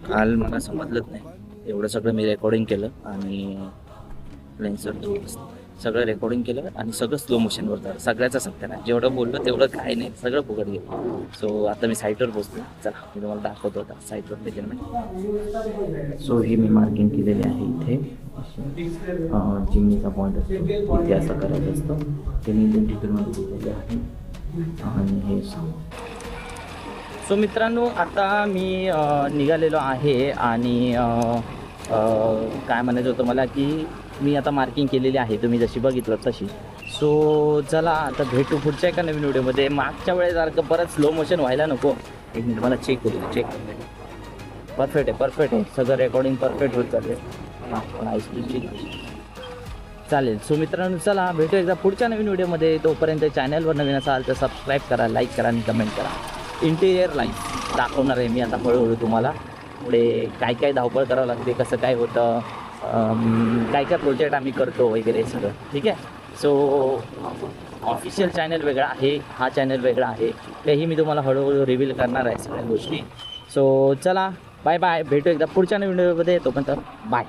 काल मला समजलंच नाही, एवढं सगळं मी रेकॉर्डिंग केलं आणि लेन्सवर सगळं रेकॉर्डिंग केलं आणि सगळं स्लो मोशनवर झालं. सगळ्याचा सत्य नाही, जेवढं बोललो तेवढं काय नाही, सगळं फुकट गेलं. सो आता मी साईटवर पोचलो. चला मी तुम्हाला दाखवतो आता साईटवर मेजरमेंट. सो ही मी मार्किंग केलेली आहे इथे. चिमणीचा पॉईंट असतो इथे, असं करायचं असतं. ते मी डिटेलमध्ये दिलेले आहे. आणि हे सो मित्रांनो, आता मी निघालेलो आहे आणि काय म्हणायचं होतं मला की मी आता मार्किंग केलेली आहे, तुम्ही जशी बघितलं तशी. सो चला आता भेटू पुढच्या एका नवीन व्हिडिओमध्ये. मागच्या वेळेसारखं परत स्लो मोशन व्हायला नको. एक मिनिट मला चेक करू, चेक परफेक्ट आहे सगळं रेकॉर्डिंग परफेक्ट होत चालेल. चालेल. सो मित्रांनो चला भेटू एकदा पुढच्या नवीन व्हिडिओमध्ये. तोपर्यंत चॅनलवर नवीन असाल तर सबस्क्राईब करा, लाईक करा आणि कमेंट करा. इंटिरियर लाईफ दाखवणार आहे मी आता हळूहळू तुम्हाला. पुढे काय काय धावपळ करावं लागते, कसं काय होतं, काय काय प्रोजेक्ट आम्ही करतो वगैरे सगळं. ठीक आहे. सो ऑफिशियल चॅनल वेगळा आहे, हा चॅनल वेगळा आहे, तेही मी तुम्हाला हळूहळू रिव्हील करणार आहे सगळ्या गोष्टी. सो चला बाय बाय, भेटू एकदा पुढच्या नवीन व्हिडिओमध्ये. तोपर्यंत बाय.